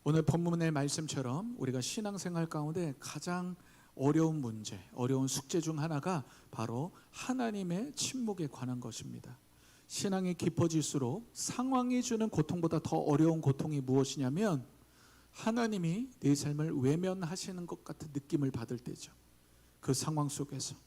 오늘 본문의 말씀처럼 우리가 신앙생활 가운데 가장 어려운 문제, 어려운 숙제 중 하나가 바로 하나님의 침묵에 관한 것입니다. 신앙이 깊어질수록 상황이 주는 고통보다 더 어려운 고통이 무엇이냐면 하나님이 내 삶을 외면하시는 것 같은 느낌을 받을 때죠. 그 상황 속에서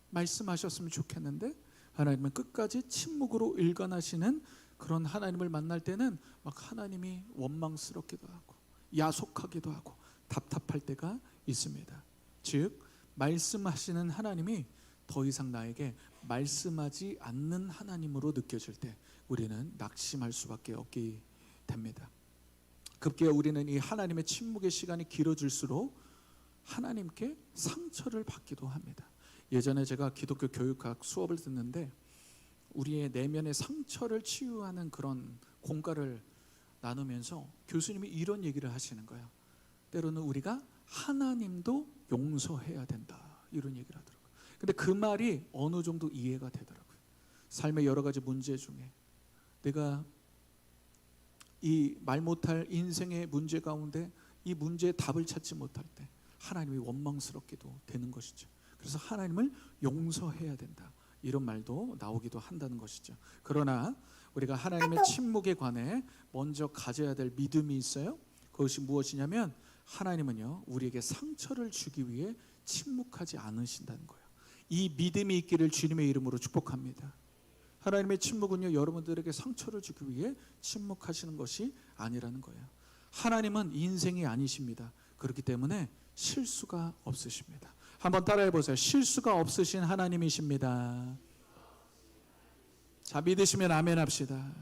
말씀하셨으면 좋겠는데 하나님은 끝까지 침묵으로 일관하시는 그런 하나님을 만날 때는 막 하나님이 원망스럽기도 하고 야속하기도 하고 답답할 때가 있습니다. 즉 말씀하시는 하나님이 더 이상 나에게 말씀하지 않는 하나님으로 느껴질 때 우리는 낙심할 수밖에 없게 됩니다. 급기야 우리는 이 하나님의 침묵의 시간이 길어질수록 하나님께 상처를 받기도 합니다. 예전에 제가 기독교 교육학 수업을 듣는데 우리의 내면의 상처를 치유하는 그런 공과를 나누면서 교수님이 이런 얘기를 하시는 거예요. 때로는 우리가 하나님도 용서해야 된다 이런 얘기를 하더라고요. 근데 그 말이 어느 정도 이해가 되더라고요. 삶의 여러 가지 문제 중에 내가 이 말 못할 인생의 문제 가운데 이 문제의 답을 찾지 못할 때 하나님이 원망스럽기도 되는 것이죠. 그래서 하나님을 용서해야 된다 이런 말도 나오기도 한다는 것이죠. 그러나 우리가 하나님의 침묵에 관해 먼저 가져야 될 믿음이 있어요. 그것이 무엇이냐면 하나님은요 우리에게 상처를 주기 위해 침묵하지 않으신다는 거예요. 이 믿음이 있기를 주님의 이름으로 축복합니다. 하나님의 침묵은요 여러분들에게 상처를 주기 위해 침묵하시는 것이 아니라는 거예요. 하나님은 인생이 아니십니다. 그렇기 때문에 실수가 없으십니다. 한번 따라해 보세요. 실수가 없으신 하나님이십니다. 자, 믿으시면 아멘 합시다.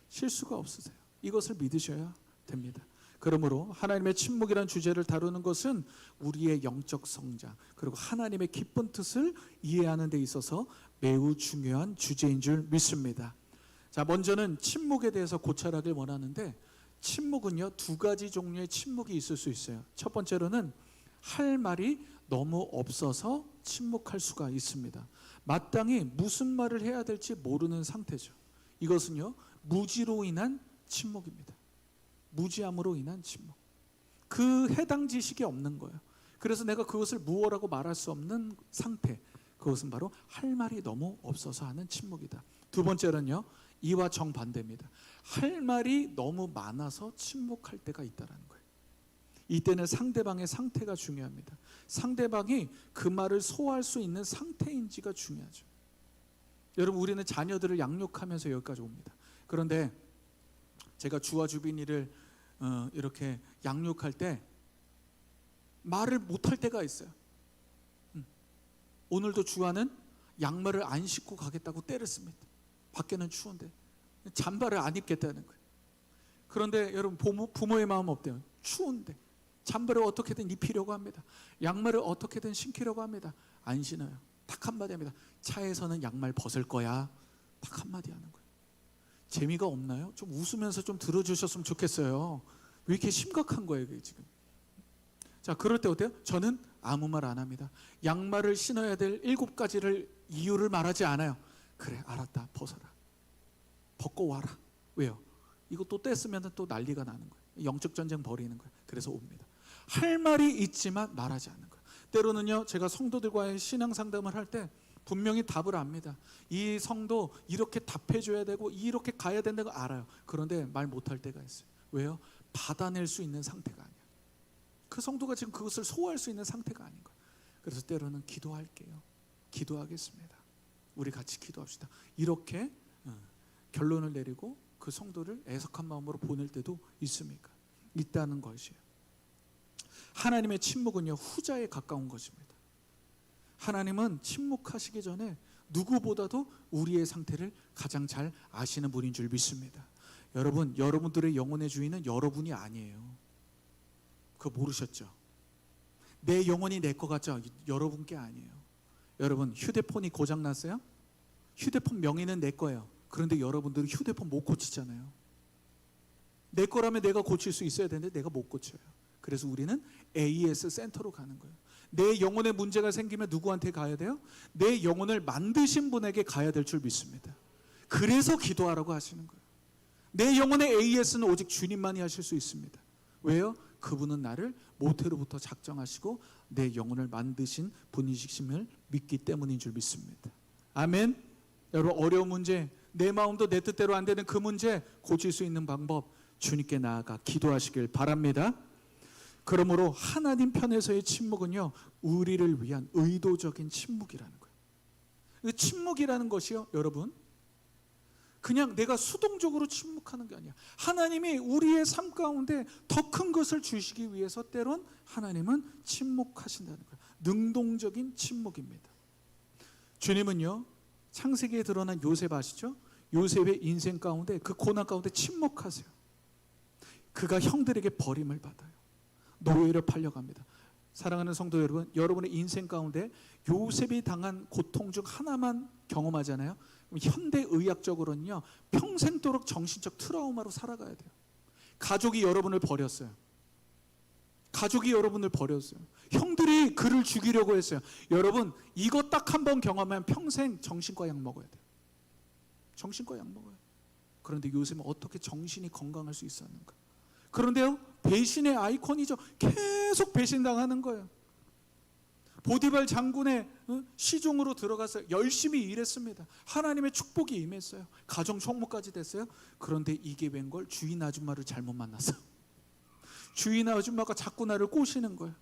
실수가 없으세요. 이것을 믿으셔야 됩니다. 그러므로 하나님의 침묵이라는 주제를 다루는 것은 우리의 영적 성장 그리고 하나님의 기쁜 뜻을 이해하는 데 있어서 매우 중요한 주제인 줄 믿습니다. 자, 먼저는 침묵에 대해서 고찰하길 원하는데 침묵은요 두 가지 종류의 침묵이 있을 수 있어요. 첫 번째로는 할 말이 너무 없어서 침묵할 수가 있습니다. 마땅히 무슨 말을 해야 될지 모르는 상태죠. 이것은요 무지로 인한 침묵입니다. 무지함으로 인한 침묵. 그 해당 지식이 없는 거예요. 그래서 내가 그것을 무엇라고 말할 수 없는 상태. 그것은 바로 할 말이 너무 없어서 하는 침묵이다. 두 번째는요 이와 정반대입니다. 할 말이 너무 많아서 침묵할 때가 있다는 거예요. 이때는 상대방의 상태가 중요합니다. 상대방이 그 말을 소화할 수 있는 상태인지가 중요하죠. 여러분 우리는 자녀들을 양육하면서 여기까지 옵니다. 그런데 제가 주와 주빈이를 이렇게 양육할 때 말을 못할 때가 있어요. 오늘도 주아는 양말을 안 신고 가겠다고 때렸습니다. 밖에는 추운데 잠바를 안 입겠다는 거예요. 그런데 여러분 부모의 마음 어때요? 추운데 잠바를 어떻게든 입히려고 합니다. 양말을 어떻게든 신기려고 합니다. 안 신어요. 딱 한마디 합니다. 차에서는 양말 벗을 거야. 딱 한마디 하는 거예요. 재미가 없나요? 좀 웃으면서 좀 들어주셨으면 좋겠어요. 왜 이렇게 심각한 거예요 이게 지금? 자, 그럴 때 어때요? 저는 아무 말 안 합니다. 양말을 신어야 될 7가지를 이유를 말하지 않아요. 그래 알았다 벗어라. 벗고 와라. 왜요? 이거 또 뗐으면 또 난리가 나는 거예요. 영적 전쟁 벌이는 거예요. 그래서 옵니다. 할 말이 있지만 말하지 않는 거예요. 때로는요 제가 성도들과의 신앙 상담을 할 때 분명히 답을 압니다. 이 성도 이렇게 답해줘야 되고 이렇게 가야 된다고 알아요. 그런데 말 못할 때가 있어요. 왜요? 받아낼 수 있는 상태가 아니야. 그 성도가 지금 그것을 소화할 수 있는 상태가 아닌 거예요. 그래서 때로는 기도할게요. 기도하겠습니다. 우리 같이 기도합시다. 이렇게 결론을 내리고 그 성도를 애석한 마음으로 보낼 때도 있습니까? 있다는 것이에요. 하나님의 침묵은요 후자에 가까운 것입니다. 하나님은 침묵하시기 전에 누구보다도 우리의 상태를 가장 잘 아시는 분인 줄 믿습니다. 여러분, 여러분들의 영혼의 주인은 여러분이 아니에요. 그거 모르셨죠? 내 영혼이 내 거 같죠? 여러분 게 아니에요. 여러분 휴대폰이 고장났어요? 휴대폰 명의는 내 거예요. 그런데 여러분들은 휴대폰 못 고치잖아요. 내 거라면 내가 고칠 수 있어야 되는데 내가 못 고쳐요. 그래서 우리는 AS 센터로 가는 거예요. 내 영혼에 문제가 생기면 누구한테 가야 돼요? 내 영혼을 만드신 분에게 가야 될 줄 믿습니다. 그래서 기도하라고 하시는 거예요. 내 영혼의 AS는 오직 주님만이 하실 수 있습니다. 왜요? 그분은 나를 모태로부터 작정하시고 내 영혼을 만드신 분이심을 믿기 때문인 줄 믿습니다. 아멘. 여러분, 어려운 문제, 내 마음도 내 뜻대로 안 되는 그 문제 고칠 수 있는 방법, 주님께 나아가 기도하시길 바랍니다. 그러므로 하나님 편에서의 침묵은요, 우리를 위한 의도적인 침묵이라는 거예요. 침묵이라는 것이요, 여러분, 그냥 내가 수동적으로 침묵하는 게 아니야. 하나님이 우리의 삶 가운데 더 큰 것을 주시기 위해서 때론 하나님은 침묵하신다는 거예요. 능동적인 침묵입니다. 주님은요, 창세기에 드러난 요셉 아시죠? 요셉의 인생 가운데, 그 고난 가운데 침묵하세요. 그가 형들에게 버림을 받아요. 노예로 팔려갑니다. 사랑하는 성도 여러분, 여러분의 인생 가운데 요셉이 당한 고통 중 하나만 경험하잖아요. 현대의학적으로는요, 평생도록 정신적 트라우마로 살아가야 돼요. 가족이 여러분을 버렸어요. 가족이 여러분을 버렸어요. 형들이 그를 죽이려고 했어요. 여러분, 이거 딱 한 번 경험하면 평생 정신과 약 먹어야 돼요. 정신과 약 먹어요. 그런데 요셉은 어떻게 정신이 건강할 수 있었는가? 그런데요, 배신의 아이콘이죠. 계속 배신당하는 거예요. 보디발 장군의 시중으로 들어가서 열심히 일했습니다. 하나님의 축복이 임했어요. 가정 총무까지 됐어요. 그런데 이게 웬걸, 주인 아줌마를 잘못 만났어. 주인 아줌마가 자꾸 나를 꼬시는 거예요.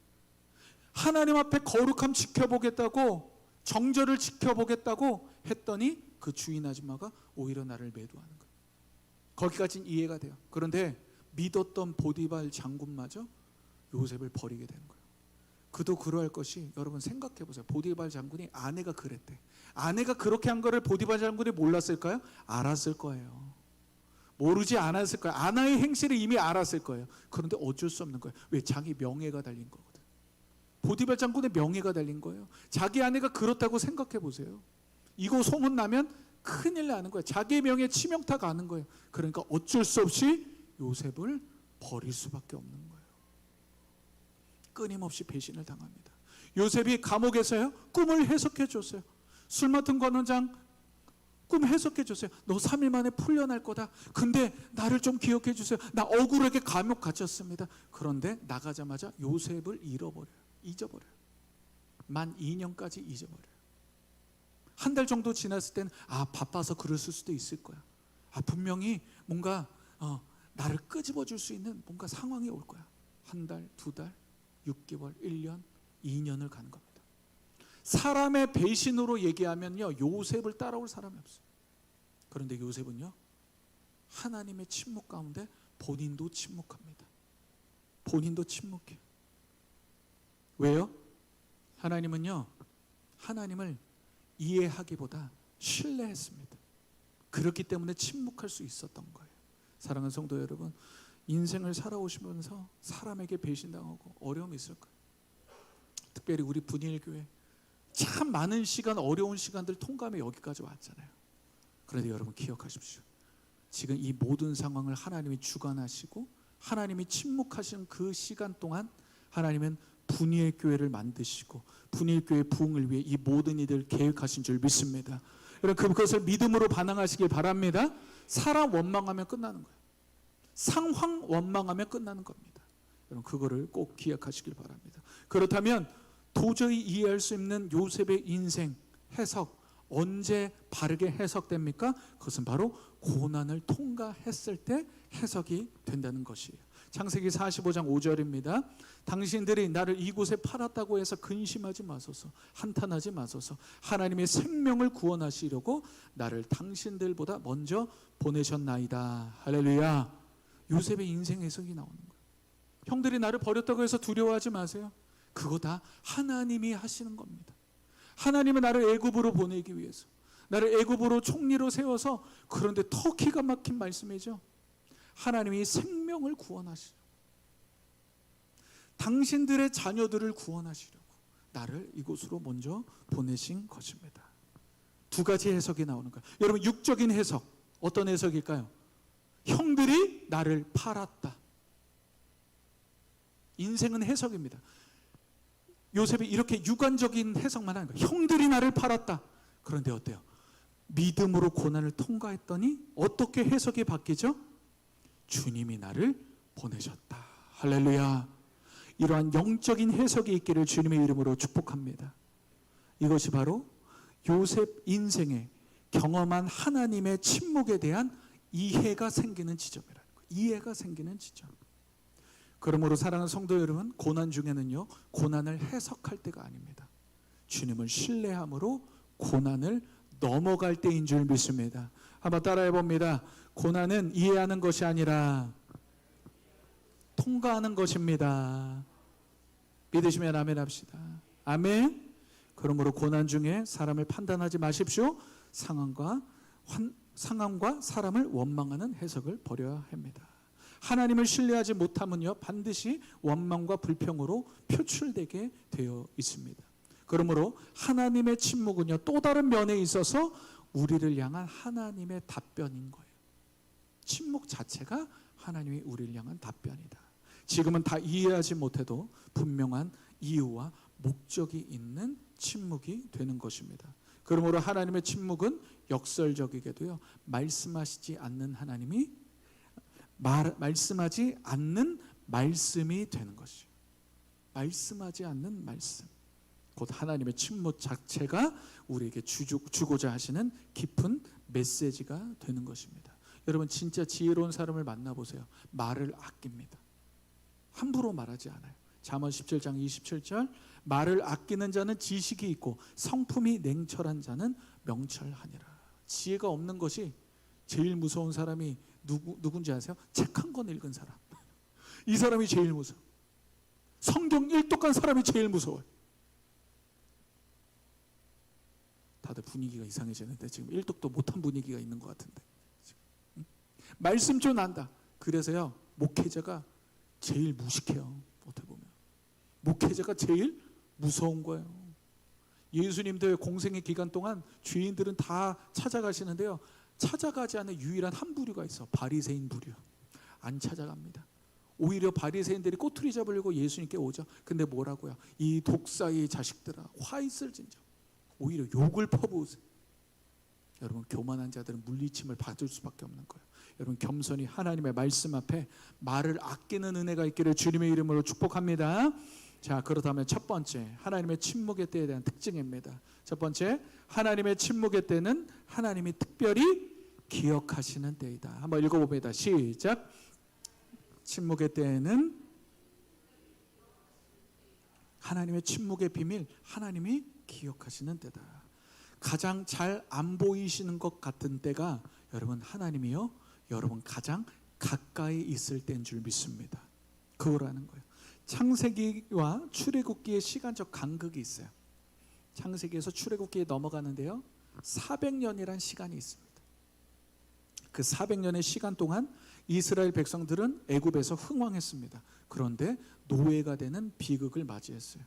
하나님 앞에 거룩함 지켜보겠다고, 정절을 지켜보겠다고 했더니 그 주인 아줌마가 오히려 나를 매도하는 거예요. 거기까지는 이해가 돼요. 그런데 믿었던 보디발 장군마저 요셉을 버리게 되는 거예요. 그도 그러할 것이, 여러분 생각해 보세요. 보디발 장군이 아내가 그랬대. 아내가 그렇게 한 거를 보디발 장군이 몰랐을까요? 알았을 거예요. 모르지 않았을 거예요. 아내의 행실을 이미 알았을 거예요. 그런데 어쩔 수 없는 거예요. 왜? 자기 명예가 달린 거거든. 보디발 장군의 명예가 달린 거예요. 자기 아내가 그렇다고 생각해 보세요. 이거 소문나면 큰일 나는 거예요. 자기의 명예에 치명타 가는 거예요. 그러니까 어쩔 수 없이 요셉을 버릴 수밖에 없는 거예요. 끊임없이 배신을 당합니다. 요셉이 감옥에서요, 꿈을 해석해 줬어요. 술 맡은 관원장 꿈 해석해 줬어요. 너 3일 만에 풀려날 거다. 근데 나를 좀 기억해 주세요. 나 억울하게 감옥 갇혔습니다. 그런데 나가자마자 요셉을 잊어버려요. 만 2년까지 잊어버려요. 한 달 정도 지났을 때는 바빠서 그랬을 수도 있을 거야. 분명히 뭔가 나를 끄집어 줄 수 있는 뭔가 상황이 올 거야. 한 달, 두 달, 6개월, 1년, 2년을 가는 겁니다. 사람의 배신으로 얘기하면요, 요셉을 따라올 사람이 없어요. 그런데 요셉은요, 하나님의 침묵 가운데 본인도 침묵합니다. 본인도 침묵해요. 왜요? 하나님은요, 하나님을 이해하기보다 신뢰했습니다. 그렇기 때문에 침묵할 수 있었던 거예요. 사랑하는 성도 여러분, 인생을 살아오시면서 사람에게 배신당하고 어려움이 있을 거예요. 특별히 우리 분일교회 참 많은 시간, 어려운 시간들 통감해 여기까지 왔잖아요. 그런데 여러분 기억하십시오. 지금 이 모든 상황을 하나님이 주관하시고 하나님이 침묵하신 그 시간 동안 하나님은 분일교회를 만드시고 분일교회 부흥을 위해 이 모든 일을 계획하신 줄 믿습니다. 여러분 그것을 믿음으로 반응하시길 바랍니다. 사람 원망하면 끝나는 거예요. 상황 원망하면 끝나는 겁니다. 여러분 그거를 꼭 기억하시길 바랍니다. 그렇다면 도저히 이해할 수 없는 요셉의 인생 해석, 언제 바르게 해석됩니까? 그것은 바로 고난을 통과했을 때 해석이 된다는 것이에요. 창세기 45장 5절입니다. 당신들이 나를 이곳에 팔았다고 해서 근심하지 마소서, 한탄하지 마소서. 하나님의 생명을 구원하시려고 나를 당신들보다 먼저 보내셨나이다. 할렐루야. 요셉의 인생 해석이 나오는 거예요. 형들이 나를 버렸다고 해서 두려워하지 마세요. 그거 다 하나님이 하시는 겁니다. 하나님은 나를 애굽으로 보내기 위해서, 나를 애굽으로 총리로 세워서, 그런데 더 기가 막힌 말씀이죠. 하나님이 생명을 구원하시려고, 당신들의 자녀들을 구원하시려고 나를 이곳으로 먼저 보내신 것입니다. 두 가지 해석이 나오는 거예요. 여러분 육적인 해석, 어떤 해석일까요? 형들이 나를 팔았다. 인생은 해석입니다. 요셉이 이렇게 유관적인 해석만 하는 거예요. 형들이 나를 팔았다. 그런데 어때요? 믿음으로 고난을 통과했더니 어떻게 해석이 바뀌죠? 주님이 나를 보내셨다. 할렐루야. 이러한 영적인 해석이 있기를 주님의 이름으로 축복합니다. 이것이 바로 요셉 인생에 경험한 하나님의 침묵에 대한 이해가 생기는 지점이라는 거예요. 이해가 생기는 지점. 그러므로 사랑하는 성도 여러분, 고난 중에는요, 고난을 해석할 때가 아닙니다. 주님을 신뢰함으로 고난을 넘어갈 때인 줄 믿습니다. 한번 따라해 봅니다. 고난은 이해하는 것이 아니라 통과하는 것입니다. 믿으시면 아멘 합시다. 아멘. 그러므로 고난 중에 사람을 판단하지 마십시오. 상황과 사람을 원망하는 해석을 버려야 합니다. 하나님을 신뢰하지 못하면요, 반드시 원망과 불평으로 표출되게 되어 있습니다. 그러므로 하나님의 침묵은요, 또 다른 면에 있어서 우리를 향한 하나님의 답변인 거예요. 침묵 자체가 하나님이 우리를 향한 답변이다. 지금은 다 이해하지 못해도 분명한 이유와 목적이 있는 침묵이 되는 것입니다. 그러므로 하나님의 침묵은 역설적이게도요, 말씀하시지 않는 하나님이 말씀하지 않는 말씀이 되는 것이죠. 말씀하지 않는 말씀, 곧 하나님의 침묵 자체가 우리에게 주고자 하시는 깊은 메시지가 되는 것입니다. 여러분, 진짜 지혜로운 사람을 만나보세요. 말을 아낍니다. 함부로 말하지 않아요. 잠언 17장 27절, 말을 아끼는 자는 지식이 있고 성품이 냉철한 자는 명철하니라. 지혜가 없는 것이 제일 무서운 사람이 누군지 아세요? 책 한 권 읽은 사람. 이 사람이 제일 무서워. 성경 일독한 사람이 제일 무서워요. 다들 분위기가 이상해지는데 지금 일독도 못한 분위기가 있는 것 같은데. 말씀 좀 안다. 그래서요, 목회자가 제일 무식해요. 어떻게 보면 목회자가 제일 무서운 거예요. 예수님도 공생의 기간 동안 죄인들은 다 찾아가시는데요, 찾아가지 않은 유일한 한 부류가 있어. 바리새인 부류. 안 찾아갑니다. 오히려 바리새인들이 꼬투리 잡으려고 예수님께 오죠. 근데 뭐라고요? 이 독사의 자식들아, 화 있을진저. 오히려 욕을 퍼부으세요. 여러분, 교만한 자들은 물리침을 받을 수밖에 없는 거예요. 여러분, 겸손히 하나님의 말씀 앞에 말을 아끼는 은혜가 있기를 주님의 이름으로 축복합니다. 자, 그렇다면 첫 번째, 하나님의 침묵의 때에 대한 특징입니다. 첫 번째, 하나님의 침묵의 때는 하나님이 특별히 기억하시는 때이다. 한번 읽어봅니다. 시작. 침묵의 때에는 하나님의 침묵의 비밀, 하나님이 기억하시는 때다. 가장 잘 안 보이시는 것 같은 때가 여러분, 하나님이요, 여러분 가장 가까이 있을 때인 줄 믿습니다. 그거라는 거예요. 창세기와 출애굽기의 시간적 간극이 있어요. 창세기에서 출애굽기에 넘어가는데요, 400년이란 시간이 있습니다. 그 400년의 시간 동안 이스라엘 백성들은 애굽에서 흥왕했습니다. 그런데 노예가 되는 비극을 맞이했어요.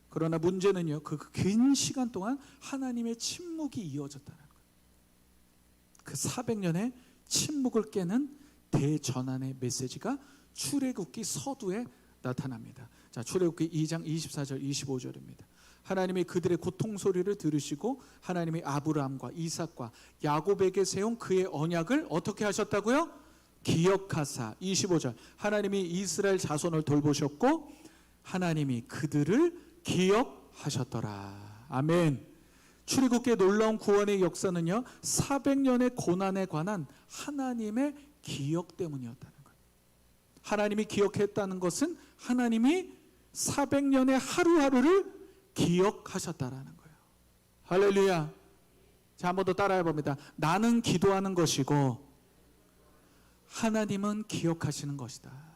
그러나 문제는요, 그 긴 시간 동안 하나님의 침묵이 이어졌다는 거예요. 그 400년의 침묵을 깨는 대전환의 메시지가 출애굽기 서두에 나타납니다. 자, 출애굽기 2장 24절 25절입니다. 하나님이 그들의 고통 소리를 들으시고 하나님이 아브라함과 이삭과 야곱에게 세운 그의 언약을 어떻게 하셨다고요? 기억하사. 25절, 하나님이 이스라엘 자손을 돌보셨고 하나님이 그들을 기억하셨더라. 아멘. 출애굽기의 놀라운 구원의 역사는요, 400년의 고난에 관한 하나님의 기억 때문이었다는 거예요. 하나님이 기억했다는 것은 하나님이 400년의 하루하루를 기억하셨다라는 거예요. 할렐루야. 자, 한 번 더 따라해 봅니다. 나는 기도하는 것이고 하나님은 기억하시는 것이다.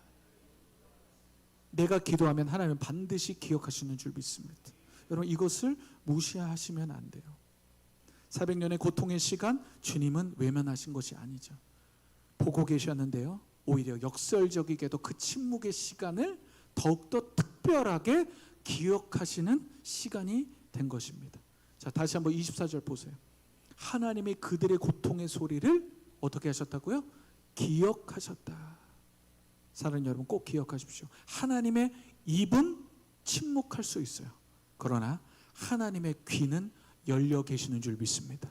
내가 기도하면 하나님은 반드시 기억하시는 줄 믿습니다. 여러분, 이것을 무시하시면 안 돼요. 400년의 고통의 시간, 주님은 외면하신 것이 아니죠. 보고 계셨는데요, 오히려 역설적이게도 그 침묵의 시간을 더욱더 특별하게 기억하시는 시간이 된 것입니다. 자, 다시 한번 24절 보세요. 하나님이 그들의 고통의 소리를 어떻게 하셨다고요? 기억하셨다. 사랑하는 여러분, 꼭 기억하십시오. 하나님의 입은 침묵할 수 있어요. 그러나 하나님의 귀는 열려 계시는 줄 믿습니다.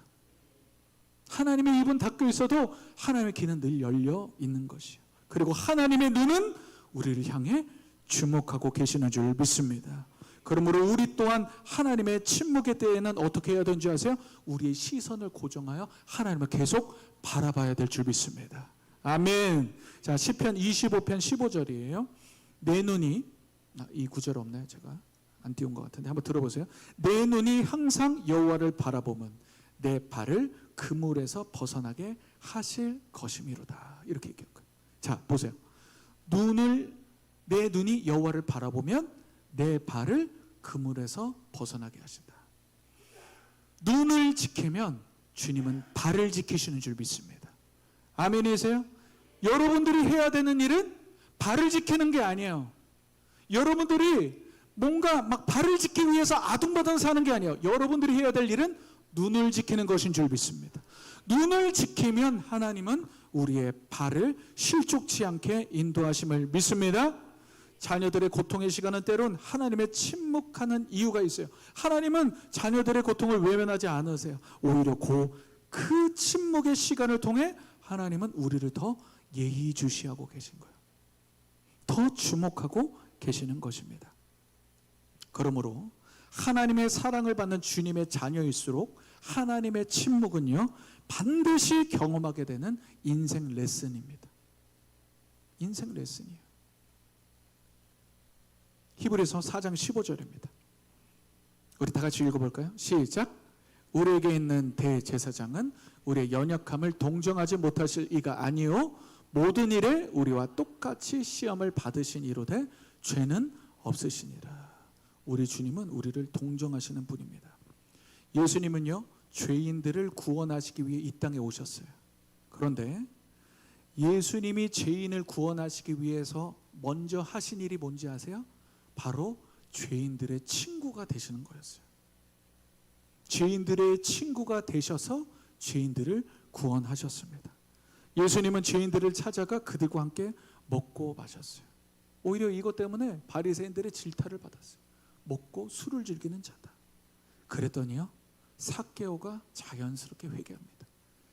하나님의 입은 닫혀 있어도 하나님의 귀는 늘 열려 있는 것이요. 그리고 하나님의 눈은 우리를 향해 주목하고 계시는 줄 믿습니다. 그러므로 우리 또한 하나님의 침묵의 때에는 어떻게 해야 되는지 아세요? 우리의 시선을 고정하여 하나님을 계속 바라봐야 될 줄 믿습니다. 아멘. 자, 시편 25편 15절이에요. 내 눈이, 이 구절 없나요? 제가 안 띄운 것 같은데 한번 들어보세요. 내 눈이 항상 여호와를 바라보면 내 발을 그물에서 벗어나게 하실 것이미로다. 이렇게 얘기한 거예요. 자, 보세요. 내 눈이 여호와를 바라보면 내 발을 그물에서 벗어나게 하신다. 눈을 지키면 주님은 발을 지키시는 줄 믿습니다. 아멘이세요? 여러분들이 해야 되는 일은 발을 지키는 게 아니에요. 여러분들이 뭔가 막 발을 지키기 위해서 아둥바둥 사는 게 아니에요. 여러분들이 해야 될 일은 눈을 지키는 것인 줄 믿습니다. 눈을 지키면 하나님은 우리의 발을 실족치 않게 인도하심을 믿습니다. 자녀들의 고통의 시간은 때론 하나님의 침묵하는 이유가 있어요. 하나님은 자녀들의 고통을 외면하지 않으세요. 오히려 그 침묵의 시간을 통해 하나님은 우리를 더 예의주시하고 계신 거예요. 더 주목하고 계시는 것입니다. 그러므로 하나님의 사랑을 받는 주님의 자녀일수록 하나님의 침묵은요, 반드시 경험하게 되는 인생 레슨입니다. 인생 레슨이에요. 히브리서 4장 15절입니다. 우리 다 같이 읽어볼까요? 시작. 우리에게 있는 대제사장은 우리의 연약함을 동정하지 못하실 이가 아니요 모든 일에 우리와 똑같이 시험을 받으신 이로되 죄는 없으시니라. 우리 주님은 우리를 동정하시는 분입니다. 예수님은요, 죄인들을 구원하시기 위해 이 땅에 오셨어요. 그런데 예수님이 죄인을 구원하시기 위해서 먼저 하신 일이 뭔지 아세요? 바로 죄인들의 친구가 되시는 거였어요. 죄인들의 친구가 되셔서 죄인들을 구원하셨습니다. 예수님은 죄인들을 찾아가 그들과 함께 먹고 마셨어요. 오히려 이것 때문에 바리새인들의 질타를 받았어요. 먹고 술을 즐기는 자다. 그랬더니요, 삭개오가 자연스럽게 회개합니다.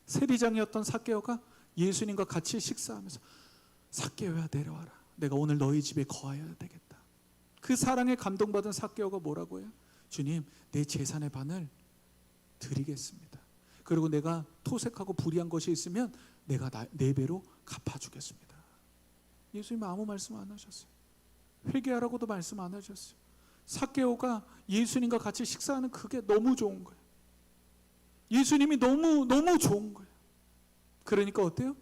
세리장이었던 삭개오가 예수님과 같이 식사하면서 삭개오야 내려와라. 내가 오늘 너희 집에 거하여야 되겠다. 그 사랑에 감동받은 삭개오가 뭐라고 해요? 주님, 내 재산의 반을 드리겠습니다. 그리고 내가 토색하고 불의한 것이 있으면 내가 4배로 갚아주겠습니다. 예수님은 아무 말씀 안 하셨어요. 회개하라고도 말씀 안 하셨어요. 삭개오가 예수님과 같이 식사하는 그게 너무 좋은 거예요. 예수님이 너무 좋은 거예요. 그러니까 어때요?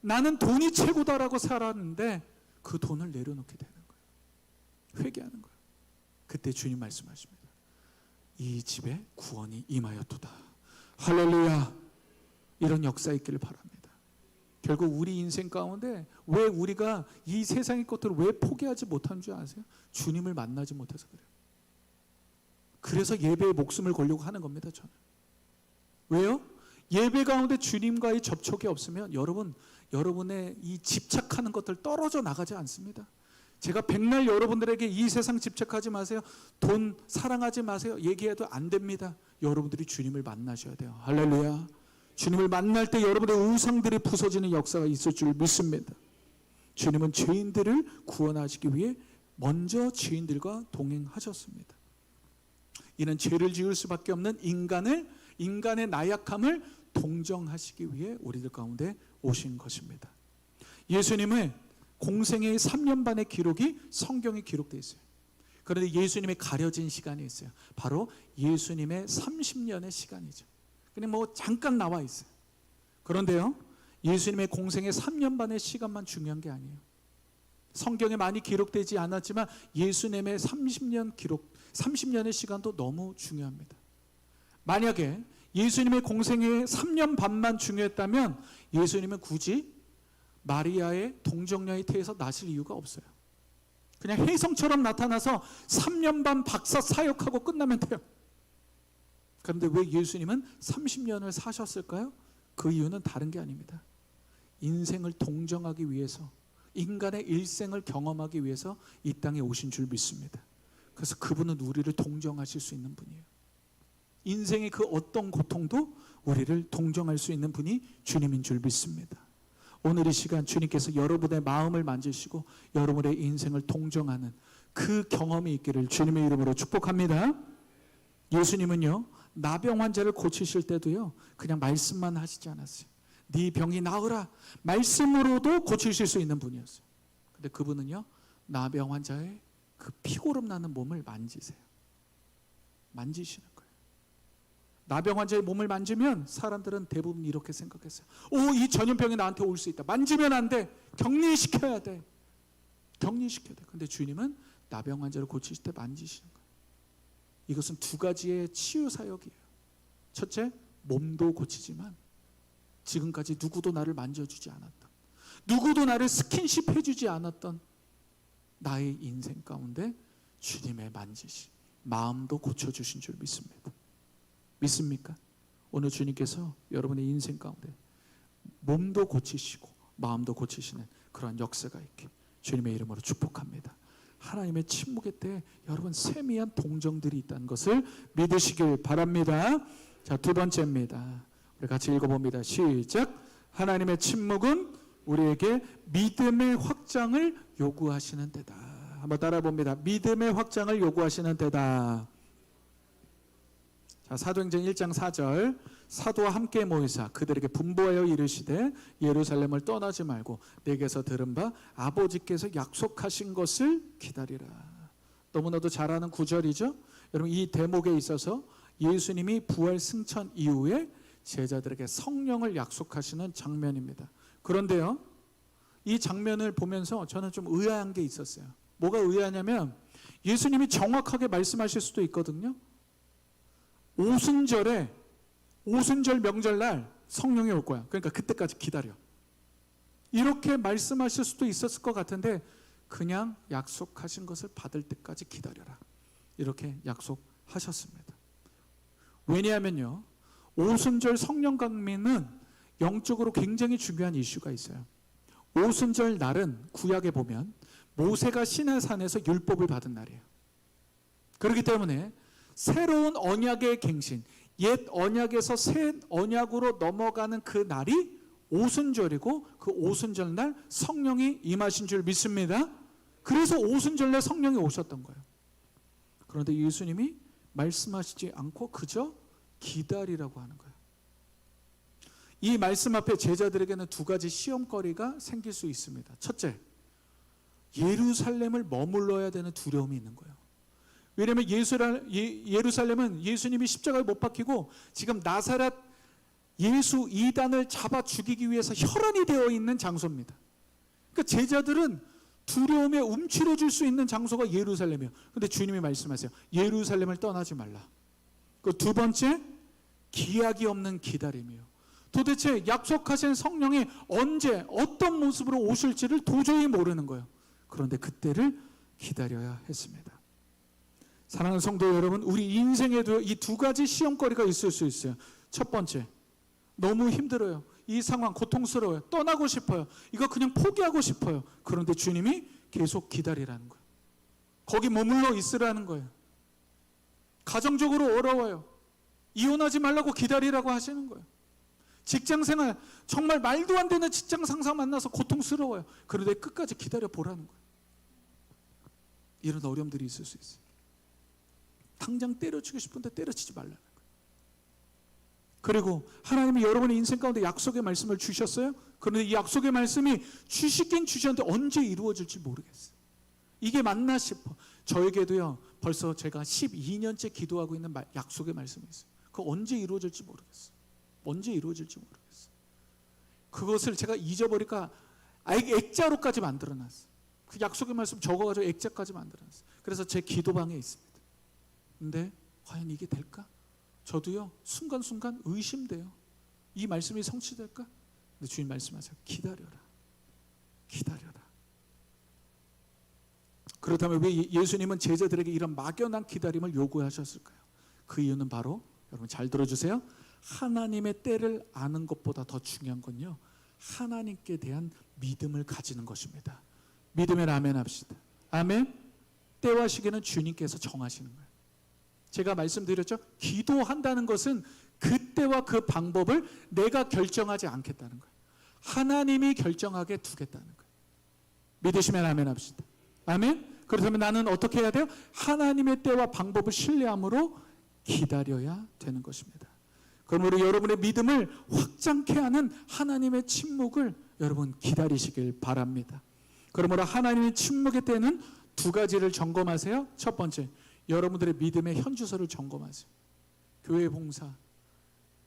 나는 돈이 최고다라고 살았는데 그 돈을 내려놓게 되는 거예요. 회개하는 거예요. 그때 주님 말씀하십니다. 이 집에 구원이 임하였도다. 할렐루야. 이런 역사 있기를 바랍니다. 결국 우리 인생 가운데 왜 우리가 이 세상의 것들을 왜 포기하지 못한 줄 아세요? 주님을 만나지 못해서 그래요. 그래서 예배에 목숨을 걸려고 하는 겁니다. 저는. 왜요? 예배 가운데 주님과의 접촉이 없으면 여러분의 이 집착하는 것들 떨어져 나가지 않습니다. 제가 백날 여러분들에게 이 세상 집착하지 마세요, 돈 사랑하지 마세요 얘기해도 안 됩니다. 여러분들이 주님을 만나셔야 돼요. 할렐루야. 주님을 만날 때 여러분의 우상들이 부서지는 역사가 있을 줄 믿습니다. 주님은 죄인들을 구원하시기 위해 먼저 죄인들과 동행하셨습니다. 이는 죄를 지을 수밖에 없는 인간의 나약함을 동정하시기 위해 우리들 가운데 오신 것입니다. 예수님의 공생의 3년 반의 기록이 성경에 기록되어 있어요. 그런데 예수님의 가려진 시간이 있어요. 바로 예수님의 30년의 시간이죠. 그냥 잠깐 나와 있어요. 그런데요, 예수님의 공생의 3년 반의 시간만 중요한 게 아니에요. 성경에 많이 기록되지 않았지만 예수님의 30년의 시간도 너무 중요합니다. 만약에 예수님의 공생의 3년 반만 중요했다면 예수님은 굳이 마리아의 동정녀의 태에서 나실 이유가 없어요. 그냥 혜성처럼 나타나서 3년 반 박사 사역하고 끝나면 돼요. 그런데 왜 예수님은 30년을 사셨을까요? 그 이유는 다른 게 아닙니다. 인생을 동정하기 위해서, 인간의 일생을 경험하기 위해서 이 땅에 오신 줄 믿습니다. 그래서 그분은 우리를 동정하실 수 있는 분이에요. 인생의 그 어떤 고통도 우리를 동정할 수 있는 분이 주님인 줄 믿습니다. 오늘 이 시간 주님께서 여러분의 마음을 만지시고 여러분의 인생을 동정하는 그 경험이 있기를 주님의 이름으로 축복합니다. 예수님은요, 나병 환자를 고치실 때도요, 그냥 말씀만 하시지 않았어요. 네 병이 나으라 말씀으로도 고치실 수 있는 분이었어요. 근데 그분은요, 나병 환자의 그 피고름 나는 몸을 만지세요. 만지시는 거예요. 나병 환자의 몸을 만지면 사람들은 대부분 이렇게 생각했어요. 이 전염병이 나한테 올 수 있다. 만지면 안 돼. 격리시켜야 돼. 격리시켜야 돼. 근데 주님은 나병 환자를 고치실 때 만지시는 거예요. 이것은 두 가지의 치유 사역이에요. 첫째, 몸도 고치지만 지금까지 누구도 나를 만져주지 않았던, 누구도 나를 스킨십 해주지 않았던 나의 인생 가운데 주님의 만지심, 마음도 고쳐주신 줄 믿습니다. 믿습니까? 오늘 주님께서 여러분의 인생 가운데 몸도 고치시고 마음도 고치시는 그런 역사가 있게 주님의 이름으로 축복합니다. 하나님의 침묵의 때에 여러분 세미한 동정들이 있다는 것을 믿으시길 바랍니다. 자, 두 번째입니다. 우리 같이 읽어봅니다. 시작. 하나님의 침묵은 우리에게 믿음의 확장을 요구하시는 데다. 한번 따라 봅니다. 믿음의 확장을 요구하시는 데다. 자, 사도행전 1장 4절. 사도와 함께 모이사 그들에게 분부하여 이르시되 예루살렘을 떠나지 말고 내게서 들은 바 아버지께서 약속하신 것을 기다리라. 너무나도 잘 아는 구절이죠. 여러분, 이 대목에 있어서 예수님이 부활 승천 이후에 제자들에게 성령을 약속하시는 장면입니다. 그런데요, 이 장면을 보면서 저는 좀 의아한 게 있었어요. 뭐가 의아하냐면 예수님이 정확하게 말씀하실 수도 있거든요. 오순절 명절날 성령이 올 거야. 그러니까 그때까지 기다려. 이렇게 말씀하실 수도 있었을 것 같은데 그냥 약속하신 것을 받을 때까지 기다려라. 이렇게 약속하셨습니다. 왜냐하면요, 오순절 성령 강림은 영적으로 굉장히 중요한 이슈가 있어요. 오순절 날은 구약에 보면 모세가 시내산에서 율법을 받은 날이에요. 그렇기 때문에 새로운 언약의 갱신, 옛 언약에서 새 언약으로 넘어가는 그 날이 오순절이고 그 오순절 날 성령이 임하신 줄 믿습니다. 그래서 오순절 날 성령이 오셨던 거예요. 그런데 예수님이 말씀하시지 않고 그저 기다리라고 하는 거예요. 이 말씀 앞에 제자들에게는 두 가지 시험거리가 생길 수 있습니다. 첫째, 예루살렘을 머물러야 되는 두려움이 있는 거예요. 왜냐하면 예루살렘은 예수님이 십자가에 못 박히고 지금 나사렛 예수 이단을 잡아 죽이기 위해서 혈안이 되어 있는 장소입니다. 그러니까 제자들은 두려움에 움츠러질 수 있는 장소가 예루살렘이에요. 그런데 주님이 말씀하세요. 예루살렘을 떠나지 말라. 그 두 번째, 기약이 없는 기다림이에요. 도대체 약속하신 성령이 언제 어떤 모습으로 오실지를 도저히 모르는 거예요. 그런데 그때를 기다려야 했습니다. 사랑하는 성도 여러분, 우리 인생에도 이 두 가지 시험거리가 있을 수 있어요. 첫 번째, 너무 힘들어요. 이 상황 고통스러워요. 떠나고 싶어요. 이거 그냥 포기하고 싶어요. 그런데 주님이 계속 기다리라는 거예요. 거기 머물러 있으라는 거예요. 가정적으로 어려워요. 이혼하지 말라고 기다리라고 하시는 거예요. 직장생활 정말 말도 안 되는 직장 상사 만나서 고통스러워요. 그런데 끝까지 기다려 보라는 거예요. 이런 어려움들이 있을 수 있어요. 당장 때려치고 싶은데 때려치지 말라는 거예요. 그리고 하나님이 여러분의 인생 가운데 약속의 말씀을 주셨어요. 그런데 이 약속의 말씀이 주시긴 주셨는데 언제 이루어질지 모르겠어요. 이게 맞나 싶어. 저에게도요, 벌써 제가 12년째 기도하고 있는 약속의 말씀이 있어요. 그거 언제 이루어질지 모르겠어요. 언제 이루어질지 모르겠어요. 그것을 제가 잊어버릴까 액자로까지 만들어놨어요. 그 약속의 말씀 적어가지고 액자까지 만들어놨어요. 그래서 제 기도방에 있습니다. 근데 과연 이게 될까? 저도요, 순간순간 의심돼요. 이 말씀이 성취될까? 근데 주님 말씀하세요. 기다려라. 기다려라. 그렇다면 왜 예수님은 제자들에게 이런 막연한 기다림을 요구하셨을까요? 그 이유는 바로, 여러분 잘 들어주세요. 하나님의 때를 아는 것보다 더 중요한 건요, 하나님께 대한 믿음을 가지는 것입니다. 믿으면 아멘 합시다. 아멘. 때와 시기는 주님께서 정하시는 거예요. 제가 말씀드렸죠. 기도한다는 것은 그 때와 그 방법을 내가 결정하지 않겠다는 거예요. 하나님이 결정하게 두겠다는 거예요. 믿으시면 아멘 합시다. 아멘. 그렇다면 나는 어떻게 해야 돼요? 하나님의 때와 방법을 신뢰함으로 기다려야 되는 것입니다. 그러므로 여러분의 믿음을 확장케 하는 하나님의 침묵을 여러분 기다리시길 바랍니다. 그러므로 하나님의 침묵의 때는 두 가지를 점검하세요. 첫 번째, 여러분들의 믿음의 현주소를 점검하세요. 교회 봉사,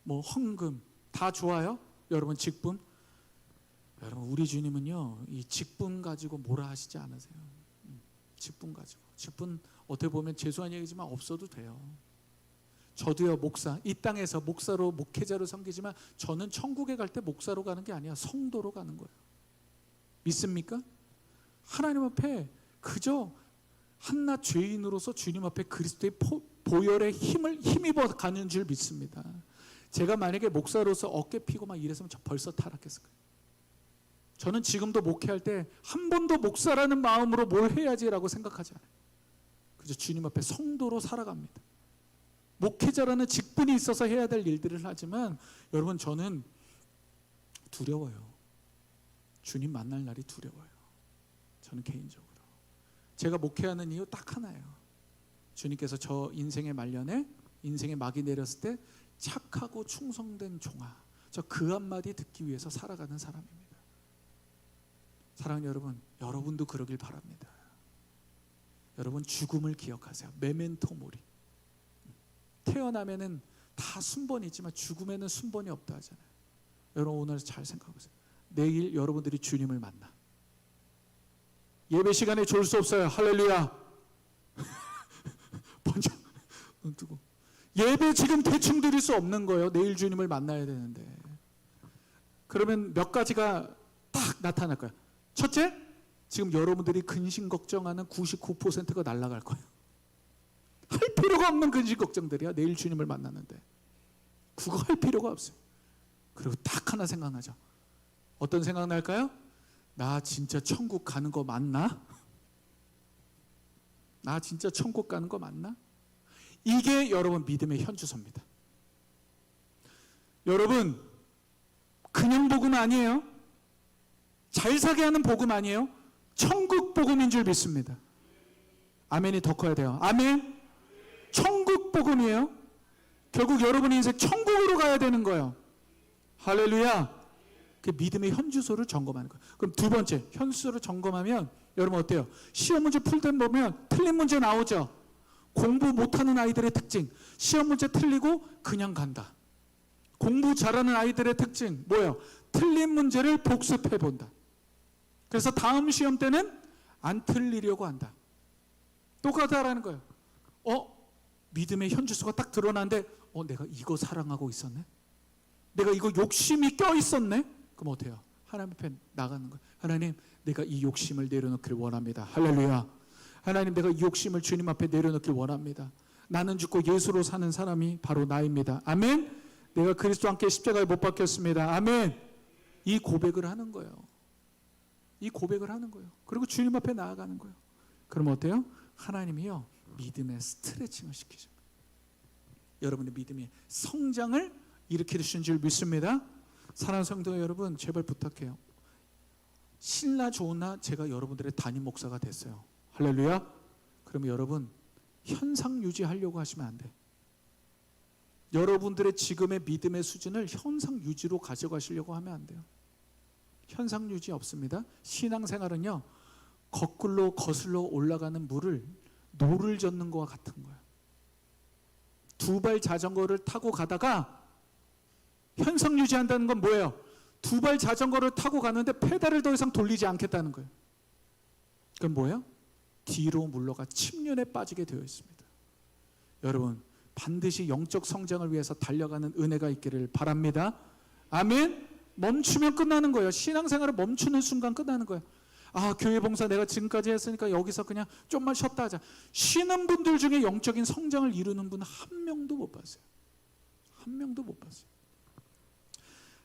헌금 다 좋아요. 여러분 직분, 여러분 우리 주님은요 이 직분 가지고 뭐라 하시지 않으세요. 직분 가지고, 직분 어떻게 보면 죄송한 얘기지만 없어도 돼요. 저도요 목사, 이 땅에서 목사로 목회자로 섬기지만 저는 천국에 갈 때 목사로 가는 게 아니야, 성도로 가는 거예요. 믿습니까? 하나님 앞에 그저 한낱 죄인으로서 주님 앞에 그리스도의 보혈의 힘입어 가는 줄 믿습니다. 제가 만약에 목사로서 어깨 피고 막 이랬으면 저 벌써 타락했을 거예요. 저는 지금도 목회할 때 한 번도 목사라는 마음으로 뭘 해야지라고 생각하지 않아요. 그저 주님 앞에 성도로 살아갑니다. 목회자라는 직분이 있어서 해야 될 일들을 하지만 여러분 저는 두려워요. 주님 만날 날이 두려워요. 저는 개인적으로 제가 목회하는 이유 딱 하나예요. 주님께서 저 인생의 말년에 인생의 막이 내렸을 때 착하고 충성된 종아, 저 그 한마디 듣기 위해서 살아가는 사람입니다. 사랑하는 여러분, 여러분도 그러길 바랍니다. 여러분 죽음을 기억하세요. 메멘토 모리. 태어나면은 다 순번이지만 죽음에는 순번이 없다 하잖아요. 여러분 오늘 잘 생각해보세요. 내일 여러분들이 주님을 만나. 예배 시간에 졸 수 없어요. 할렐루야. 먼저 눈 뜨고 예배 지금 대충 드릴 수 없는 거예요. 내일 주님을 만나야 되는데. 그러면 몇 가지가 딱 나타날 거예요. 첫째, 지금 여러분들이 근심 걱정하는 99%가 날아갈 거예요. 할 필요가 없는 근심 걱정들이야. 내일 주님을 만나는데 그거 할 필요가 없어요. 그리고 딱 하나 생각나죠. 어떤 생각 날까요? 나 진짜 천국 가는 거 맞나? 나 진짜 천국 가는 거 맞나? 이게 여러분 믿음의 현주소입니다. 여러분 그냥 복음 아니에요. 잘 사게 하는 복음 아니에요. 천국 복음인 줄 믿습니다. 아멘이 더 커야 돼요. 아멘. 천국 복음이에요. 결국 여러분의 인생 천국으로 가야 되는 거예요. 할렐루야. 그 믿음의 현주소를 점검하는 거예요. 그럼 두 번째, 현주소를 점검하면 여러분 어때요? 시험 문제 풀 때 보면 틀린 문제 나오죠. 공부 못하는 아이들의 특징, 시험 문제 틀리고 그냥 간다. 공부 잘하는 아이들의 특징 뭐예요? 틀린 문제를 복습해 본다. 그래서 다음 시험 때는 안 틀리려고 한다. 똑같다라는 거예요. 믿음의 현주소가 딱 드러나는데 내가 이거 사랑하고 있었네? 내가 이거 욕심이 껴 있었네? 그럼 어때요? 하나님 앞에 나가는 거예요. 하나님, 내가 이 욕심을 내려놓기를 원합니다. 할렐루야. 하나님, 내가 이 욕심을 주님 앞에 내려놓기를 원합니다. 나는 죽고 예수로 사는 사람이 바로 나입니다. 아멘. 내가 그리스도와 함께 십자가에 못 박혔습니다. 아멘. 이 고백을 하는 거예요. 이 고백을 하는 거예요. 그리고 주님 앞에 나아가는 거예요. 그럼 어때요? 하나님이요 믿음의 스트레칭을 시키십니다. 여러분의 믿음의 성장을 일으켜 주신 줄 믿습니다. 사랑하는 성도 여러분, 제발 부탁해요. 신나 좋으나 제가 여러분들의 담임 목사가 됐어요. 할렐루야. 그러면 여러분 현상 유지하려고 하시면 안 돼. 여러분들의 지금의 믿음의 수준을 현상 유지로 가져가시려고 하면 안 돼요. 현상 유지 없습니다. 신앙생활은요 거꾸로 거슬러 올라가는 물을 노를 젓는 것과 같은 거예요. 두 발 자전거를 타고 가다가 현상 유지한다는 건 뭐예요? 두 발 자전거를 타고 가는데 페달을 더 이상 돌리지 않겠다는 거예요. 그건 뭐예요? 뒤로 물러가 침륜에 빠지게 되어 있습니다. 여러분 반드시 영적 성장을 위해서 달려가는 은혜가 있기를 바랍니다. 아멘. 멈추면 끝나는 거예요. 신앙생활을 멈추는 순간 끝나는 거예요. 교회 봉사 내가 지금까지 했으니까 여기서 그냥 좀만 쉬었다 하자. 쉬는 분들 중에 영적인 성장을 이루는 분 한 명도 못 봤어요. 한 명도 못 봤어요.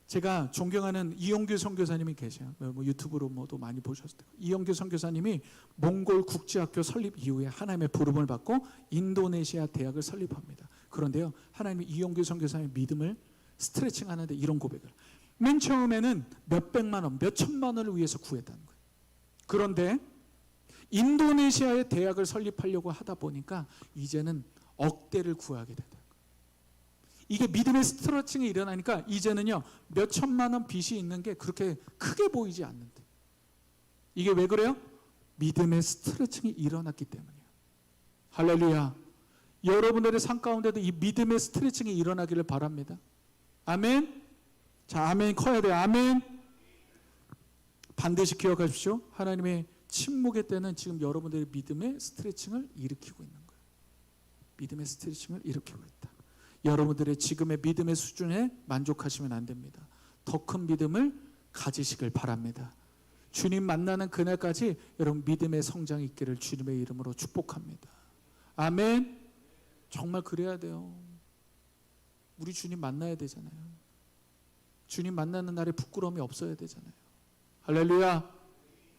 제가 존경하는 이용규 선교사님이 계세요. 유튜브로도 많이 보셨을 거예요. 이용규 선교사님이 몽골 국제학교 설립 이후에 하나님의 부름을 받고 인도네시아 대학을 설립합니다. 그런데요, 하나님이 이용규 선교사님의 믿음을 스트레칭하는데 이런 고백을, 맨 처음에는 몇백만 원, 몇천만 원을 위해서 구했다는 거예요. 그런데 인도네시아에 대학을 설립하려고 하다 보니까 이제는 억대를 구하게 되다. 이게 믿음의 스트레칭이 일어나니까 이제는요, 몇천만 원 빚이 있는 게 그렇게 크게 보이지 않는데. 이게 왜 그래요? 믿음의 스트레칭이 일어났기 때문이에요. 할렐루야. 여러분들의 삶 가운데도 이 믿음의 스트레칭이 일어나기를 바랍니다. 아멘. 자, 아멘 커야 돼요. 아멘. 반드시 기억하십시오. 하나님의 침묵의 때는 지금 여러분들의 믿음의 스트레칭을 일으키고 있는 거예요. 믿음의 스트레칭을 일으키고 있다. 여러분들의 지금의 믿음의 수준에 만족하시면 안 됩니다. 더 큰 믿음을 가지시길 바랍니다. 주님 만나는 그날까지 여러분 믿음의 성장이 있기를 주님의 이름으로 축복합니다. 아멘. 정말 그래야 돼요. 우리 주님 만나야 되잖아요. 주님 만나는 날에 부끄러움이 없어야 되잖아요. 할렐루야.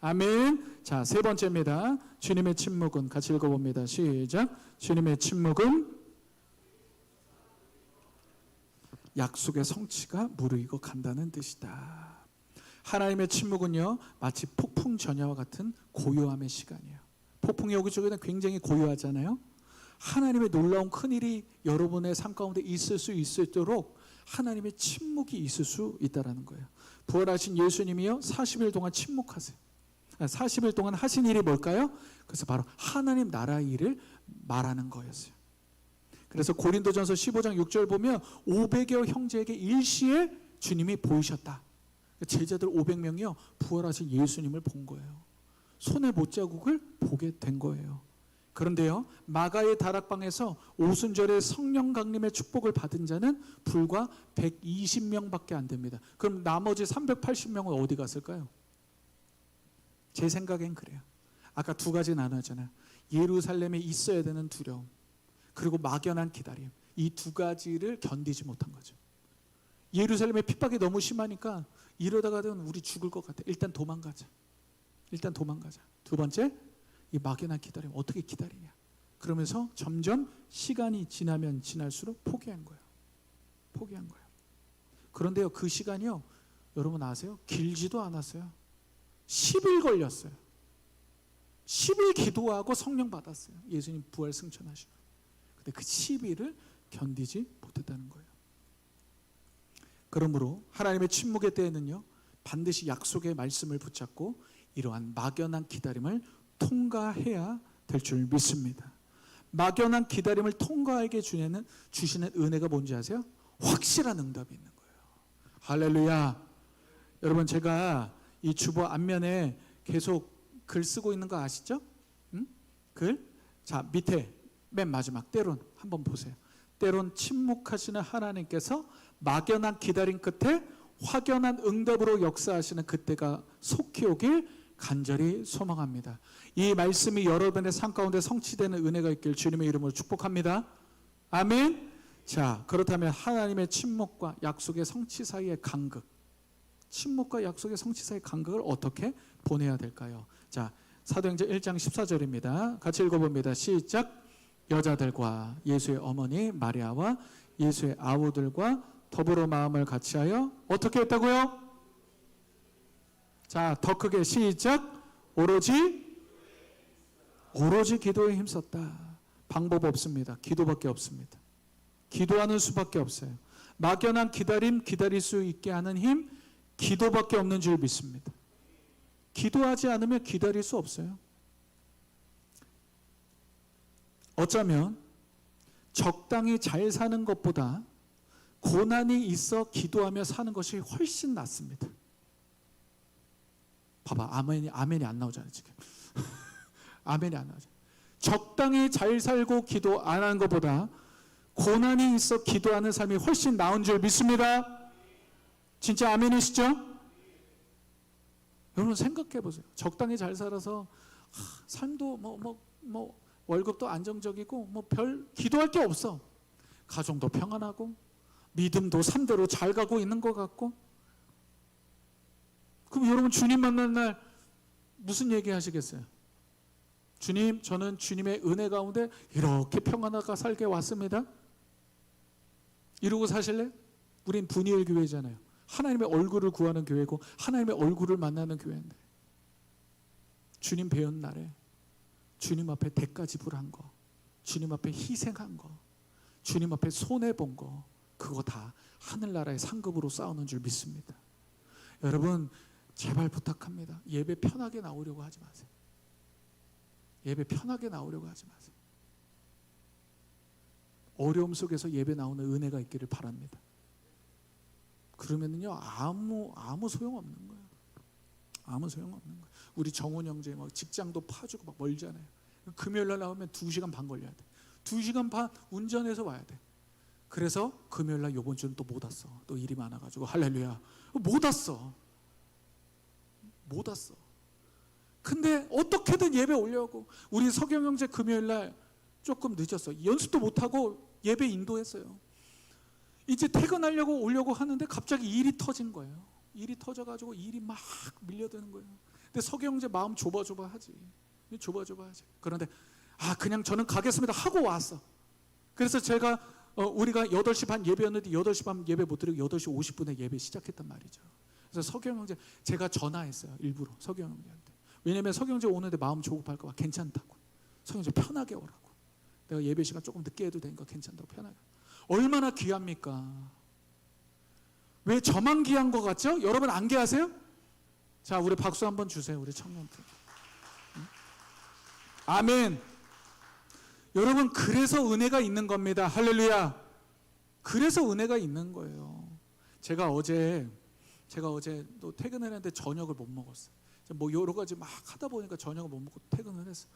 아멘. 자, 세 번째입니다. 주님의 침묵은, 같이 읽어봅니다. 시작. 주님의 침묵은 약속의 성취가 무르익어 간다는 뜻이다. 하나님의 침묵은요, 마치 폭풍 전야와 같은 고요함의 시간이에요. 폭풍이 오기 전에는 굉장히 고요하잖아요. 하나님의 놀라운 큰일이 여러분의 삶 가운데 있을 수 있도록 하나님의 침묵이 있을 수 있다는 거예요. 부활하신 예수님이요, 40일 동안 침묵하세요. 40일 동안 하신 일이 뭘까요? 그래서 바로 하나님 나라의 일을 말하는 거였어요. 그래서 고린도전서 15장 6절 보면 500여 형제에게 일시에 주님이 보이셨다. 제자들 500명이요 부활하신 예수님을 본 거예요. 손의 못자국을 보게 된 거예요. 그런데요, 마가의 다락방에서 오순절에 성령 강림의 축복을 받은 자는 불과 120명밖에 안 됩니다. 그럼 나머지 380명은 어디 갔을까요? 제 생각엔 그래요. 아까 두 가지 나누었잖아요. 예루살렘에 있어야 되는 두려움, 그리고 막연한 기다림. 이 두 가지를 견디지 못한 거죠. 예루살렘의 핍박이 너무 심하니까 이러다가는 우리 죽을 것 같아. 일단 도망가자. 두 번째, 이 막연한 기다림. 어떻게 기다리냐. 그러면서 점점 시간이 지나면 지날수록 포기한 거예요. 그런데요, 그 시간이요, 여러분 아세요? 길지도 않았어요. 10일 걸렸어요. 10일 기도하고 성령 받았어요. 예수님 부활 승천하시고. 근데 그 10일을 견디지 못했다는 거예요. 그러므로 하나님의 침묵의 때에는요, 반드시 약속의 말씀을 붙잡고 이러한 막연한 기다림을 통과해야 될 줄 믿습니다. 막연한 기다림을 통과하게 주시는 은혜가 뭔지 아세요? 확실한 응답이 있는 거예요. 할렐루야. 여러분, 제가 이 주보 앞면에 계속 글 쓰고 있는 거 아시죠? 글? 자, 밑에 맨 마지막 때론 한번 보세요. 때론 침묵하시는 하나님께서 막연한 기다림 끝에 확연한 응답으로 역사하시는 그때가 속히 오길 간절히 소망합니다. 이 말씀이 여러분의 삶 가운데 성취되는 은혜가 있길 주님의 이름으로 축복합니다. 아멘. 자, 그렇다면 하나님의 침묵과 약속의 성취 사이의 간극, 침묵과 약속의 성취 사이의 간극을 어떻게 보내야 될까요? 자, 사도행전 1장 14절입니다. 같이 읽어봅니다. 시작. 여자들과 예수의 어머니 마리아와 예수의 아우들과 더불어 마음을 같이하여 어떻게 했다고요? 자, 더 크게 시작. 오로지 기도에 힘썼다. 방법 없습니다. 기도밖에 없습니다. 기도하는 수밖에 없어요. 막연한 기다림, 기다릴 수 있게 하는 힘, 기도밖에 없는 줄 믿습니다. 기도하지 않으면 기다릴 수 없어요. 어쩌면 적당히 잘 사는 것보다 고난이 있어 기도하며 사는 것이 훨씬 낫습니다. 봐봐, 아멘이 안 나오잖아요 지금. 아멘이 안 나오죠. 적당히 잘 살고 기도 안 하는 것보다 고난이 있어 기도하는 삶이 훨씬 나은 줄 믿습니다. 진짜 아멘이시죠? 여러분 생각해 보세요. 적당히 잘 살아서 삶도 월급도 안정적이고 별 기도할 게 없어. 가정도 평안하고 믿음도 산대로 잘 가고 있는 것 같고. 그럼 여러분 주님 만난 날 무슨 얘기 하시겠어요? 주님, 저는 주님의 은혜 가운데 이렇게 평안하게 살게 왔습니다. 이러고 사실래? 우린 분이엘 교회잖아요. 하나님의 얼굴을 구하는 교회고 하나님의 얼굴을 만나는 교회인데 주님 배운 날에 주님 앞에 대가 지불한 거, 주님 앞에 희생한 거, 주님 앞에 손해본 거, 그거 다 하늘나라의 상급으로 싸우는 줄 믿습니다. 여러분 제발 부탁합니다. 예배 편하게 나오려고 하지 마세요. 예배 편하게 나오려고 하지 마세요. 어려움 속에서 예배 나오는 은혜가 있기를 바랍니다. 그러면은요 아무 소용없는 거예요. 아무 소용없는 거예요. 우리 정훈 형제 막 직장도 파주고 막 멀잖아요. 금요일날 나오면 2시간 반 걸려야 돼. 2시간 반 운전해서 와야 돼. 그래서 금요일날 요번 주는 또 못 왔어. 또 일이 많아가지고 할렐루야 못 왔어. 근데 어떻게든 예배 오려고 우리 석영 형제 금요일날 조금 늦었어. 연습도 못하고 예배 인도했어요. 이제 퇴근하려고 오려고 하는데 갑자기 일이 터진 거예요. 일이 터져가지고 일이 막 밀려드는 거예요. 근데 석영 형제 마음 좁아하지. 그런데 그냥 저는 가겠습니다 하고 왔어. 그래서 제가 우리가 8시 반 예배였는데 8시 반 예배 못 드리고 8시 50분에 예배 시작했단 말이죠. 그래서 석영 형제 제가 전화했어요. 일부러 석영 형제한테. 왜냐면 석영 형제 오는데 마음 조급할까 봐 괜찮다고. 석영 형제 편하게 오라고. 내가 예배 시간 조금 늦게 해도 되니까 괜찮다고 편하게. 얼마나 귀합니까? 왜 저만 귀한 것 같죠? 여러분 안 귀하세요? 자, 우리 박수 한번 주세요. 우리 청년들. 아멘. 여러분 그래서 은혜가 있는 겁니다. 할렐루야. 그래서 은혜가 있는 거예요. 제가 어제 또 퇴근을 했는데 저녁을 못 먹었어요. 뭐 여러 가지 막 하다 보니까 저녁을 못 먹고 퇴근을 했어.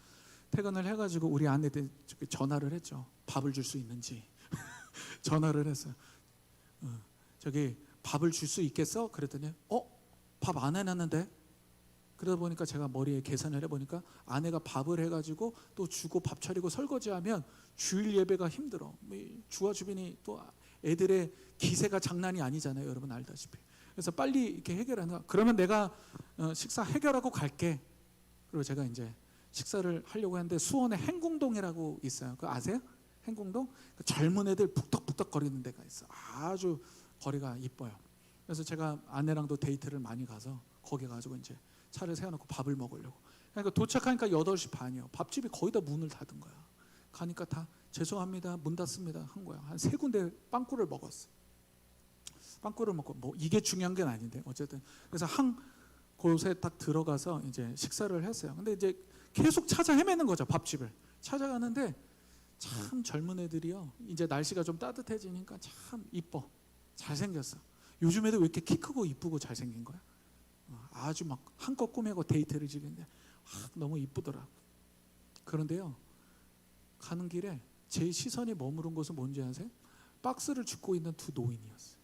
퇴근을 해가지고 우리 아내한테 전화를 했죠. 밥을 줄 수 있는지 전화를 했어요. 저기 밥을 줄 수 있겠어? 그랬더니 밥 안 해놨는데. 그러다 보니까 제가 머리에 계산을 해보니까 아내가 밥을 해가지고 또 주고 밥 차리고 설거지하면 주일 예배가 힘들어. 주와 주빈이 또 애들의 기세가 장난이 아니잖아요. 여러분 알다시피. 그래서 빨리 이렇게 해결하는 거야. 그러면 내가 식사 해결하고 갈게. 그리고 제가 이제 식사를 하려고 했는데 수원에 행궁동이라고 있어요. 그거 아세요? 행궁동? 젊은 애들 북덕북덕 거리는 데가 있어. 아주 거리가 이뻐요. 그래서 제가 아내랑도 데이트를 많이 가서 거기 가지고 이제 차를 세워놓고 밥을 먹으려고. 그러니까 도착하니까 8시 반이요. 밥집이 거의 다 문을 닫은 거야. 가니까 다 죄송합니다. 문 닫습니다. 한 거야. 한 3군데 빵꾸를 먹었어. 빵꾸를 먹고 뭐 이게 중요한 게 아닌데 어쨌든 그래서 한 곳에 딱 들어가서 이제 식사를 했어요. 근데 이제 계속 찾아 헤매는 거죠. 밥집을 찾아가는데 참 젊은 애들이요. 이제 날씨가 좀 따뜻해지니까 참 이뻐. 잘생겼어. 요즘 애들 왜 이렇게 키 크고 이쁘고 잘생긴 거야? 아주 막 한껏 꾸미고 데이트를 즐기는데 너무 이쁘더라. 그런데요 가는 길에 제 시선이 머무른 곳은 뭔지 아세요? 박스를 줍고 있는 두 노인이었어요.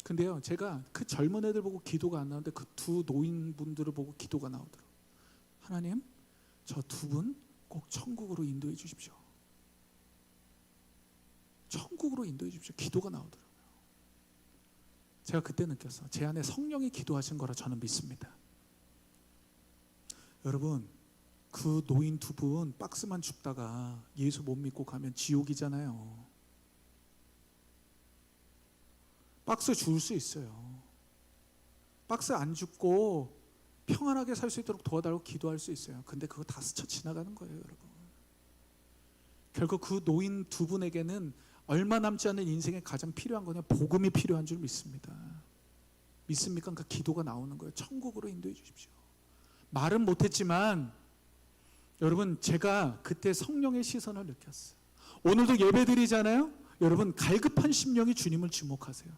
근데요 제가 그 젊은 애들 보고 기도가 안 나오는데 그 두 노인분들을 보고 기도가 나오더라고요. 하나님 저 두 분 꼭 천국으로 인도해 주십시오. 천국으로 인도해 주십시오. 기도가 나오더라고요. 제가 그때 느꼈어. 제 안에 성령이 기도하신 거라 저는 믿습니다. 여러분 그 노인 두 분 박스만 줍다가 예수 못 믿고 가면 지옥이잖아요. 박스 줄 수 있어요. 박스 안 줍고 평안하게 살 수 있도록 도와달라고 기도할 수 있어요. 근데 그거 다 스쳐 지나가는 거예요. 여러분 결국 그 노인 두 분에게는 얼마 남지 않은 인생에 가장 필요한 거냐? 복음이 필요한 줄 믿습니다. 믿습니까? 그러니까 기도가 나오는 거예요. 천국으로 인도해 주십시오. 말은 못했지만 여러분 제가 그때 성령의 시선을 느꼈어요. 오늘도 예배 드리잖아요. 여러분 갈급한 심령이 주님을 주목하세요.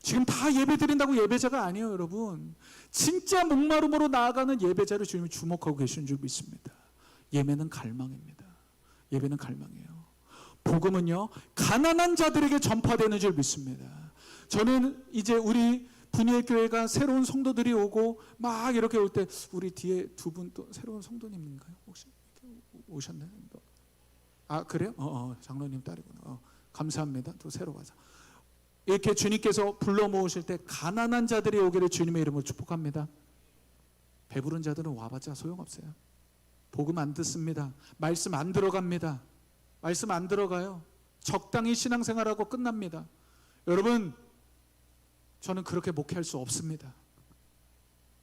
지금 다 예배 드린다고 예배자가 아니에요. 여러분 진짜 목마름으로 나아가는 예배자를 주님이 주목하고 계시는 줄 믿습니다. 예배는 갈망입니다. 예배는 갈망이에요. 복음은요 가난한 자들에게 전파되는 줄 믿습니다. 저는 이제 우리 분이엘 교회가 새로운 성도들이 오고 막 이렇게 올 때 우리 뒤에 두 분 또 새로운 성도님인가요? 혹시 오셨나요? 그래요? 장로님 딸이구나. 감사합니다. 또 새로 가자. 이렇게 주님께서 불러 모으실 때 가난한 자들이 오기를 주님의 이름으로 축복합니다. 배부른 자들은 와봤자 소용없어요. 복음 안 듣습니다. 말씀 안 들어갑니다. 말씀 안 들어가요. 적당히 신앙생활하고 끝납니다. 여러분, 저는 그렇게 목회할 수 없습니다.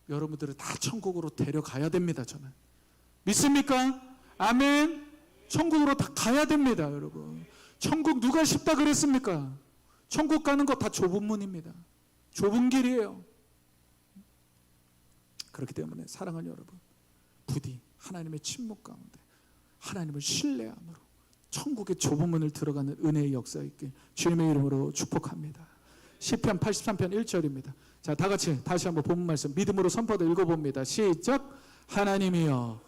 여러분들을 다 천국으로 데려가야 됩니다. 저는 믿습니까? 아멘. 천국으로 다 가야 됩니다. 여러분, 천국 누가 쉽다 그랬습니까? 천국 가는 거 다 좁은 문입니다. 좁은 길이에요. 그렇기 때문에 사랑하는 여러분, 부디 하나님의 침묵 가운데 하나님을 신뢰함으로 천국의 좁은 문을 들어가는 은혜의 역사 있게 주님의 이름으로 축복합니다. 시편 83편 1절입니다. 자, 다 같이 다시 한번 본문 말씀 믿음으로 선포도 읽어봅니다. 시작. 하나님이여,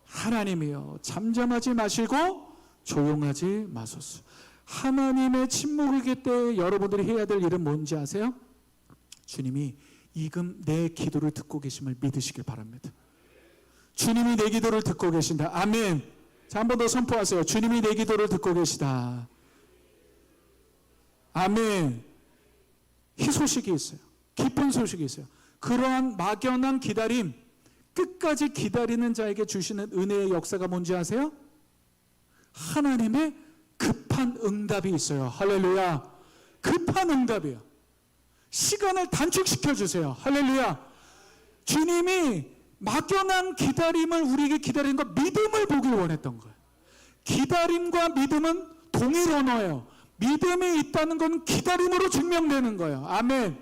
하나님이여, 잠잠하지 마시고 조용하지 마소서. 하나님의 침묵이기 때문에 여러분들이 해야 될 일은 뭔지 아세요? 주님이 지금 내 기도를 듣고 계심을 믿으시길 바랍니다. 주님이 내 기도를 듣고 계신다. 아멘. 자, 한 번 더 선포하세요. 주님이 내 기도를 듣고 계시다. 아멘. 희소식이 있어요. 기쁜 소식이 있어요. 그러한 막연한 기다림, 끝까지 기다리는 자에게 주시는 은혜의 역사가 뭔지 아세요? 하나님의 급한 응답이 있어요. 할렐루야. 급한 응답이에요. 시간을 단축시켜 주세요. 할렐루야. 주님이 막연한 기다림을 우리에게 기다리는 것, 믿음을 보길 원했던 거예요. 기다림과 믿음은 동일 언어예요. 믿음이 있다는 건 기다림으로 증명되는 거예요. 아멘.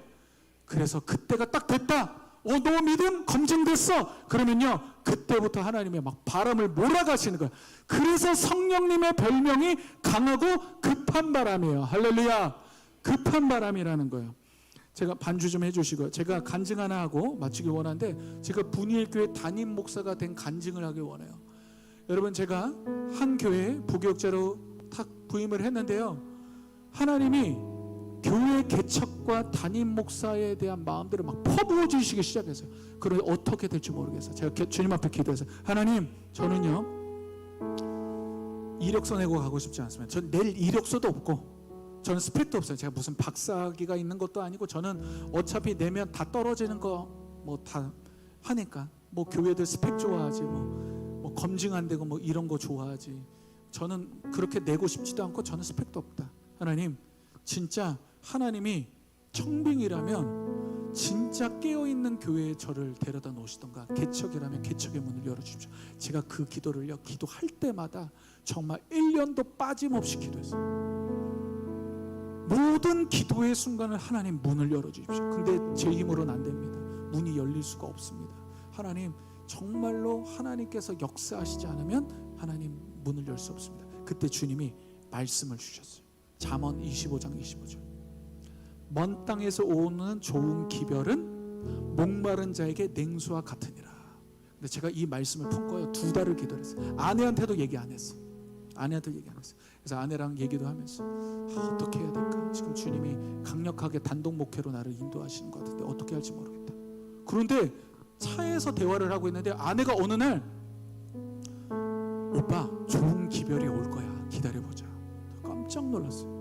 그래서 그때가 딱 됐다. 너 믿음 검증됐어. 그러면요, 그때부터 하나님의 막 바람을 몰아가시는 거예요. 그래서 성령님의 별명이 강하고 급한 바람이에요. 할렐루야. 급한 바람이라는 거예요. 제가 반주 좀 해주시고요. 제가 간증 하나 하고 마치길 원하는데, 제가 분일교회 담임 목사가 된 간증을 하길 원해요. 여러분, 제가 한 교회에 부교육자로 탁 부임을 했는데요, 하나님이 교회 개척과 담임 목사에 대한 마음들을 막 퍼부어 주시기 시작했어요. 그럼 어떻게 될지 모르겠어요. 제가 주님 앞에 기도해서, 하나님, 저는요 이력서 내고 가고 싶지 않습니다. 전 낼 이력서도 없고 저는 스펙도 없어요. 제가 무슨 박사학위가 있는 것도 아니고, 저는 어차피 내면 다 떨어지는 거 뭐 다 하니까, 뭐 교회들 스펙 좋아하지, 뭐 검증 안 되고 뭐 이런 거 좋아하지. 저는 그렇게 내고 싶지도 않고 저는 스펙도 없다. 하나님, 진짜 하나님이 청빙이라면 진짜 깨어있는 교회에 저를 데려다 놓으시던가, 개척이라면 개척의 문을 열어주십시오. 제가 그 기도를요, 기도할 때마다 정말 1년도 빠짐없이 기도했어요. 모든 기도의 순간을 하나님 문을 열어주십시오. 근데 제 힘으로는 안 됩니다. 문이 열릴 수가 없습니다. 하나님, 정말로 하나님께서 역사하시지 않으면 하나님 문을 열 수 없습니다. 그때 주님이 말씀을 주셨어요. 잠언 25장 25절. 먼 땅에서 오는 좋은 기별은 목마른 자에게 냉수와 같으니라. 근데 제가 이 말씀을 품고요, 2달을 기도했어요. 아내한테도 얘기 안 했어요. 아내한테 얘기 안 했어요. 그래서 아내랑 얘기도 하면서, 어떻게 해야 될까? 지금 주님이 강력하게 단독 목회로 나를 인도하시는 것 같은데 어떻게 할지 모르겠다. 그런데 차에서 대화를 하고 있는데 아내가 어느 날, 오빠, 좋은 기별이 올 거야, 기다려보자. 깜짝 놀랐어요.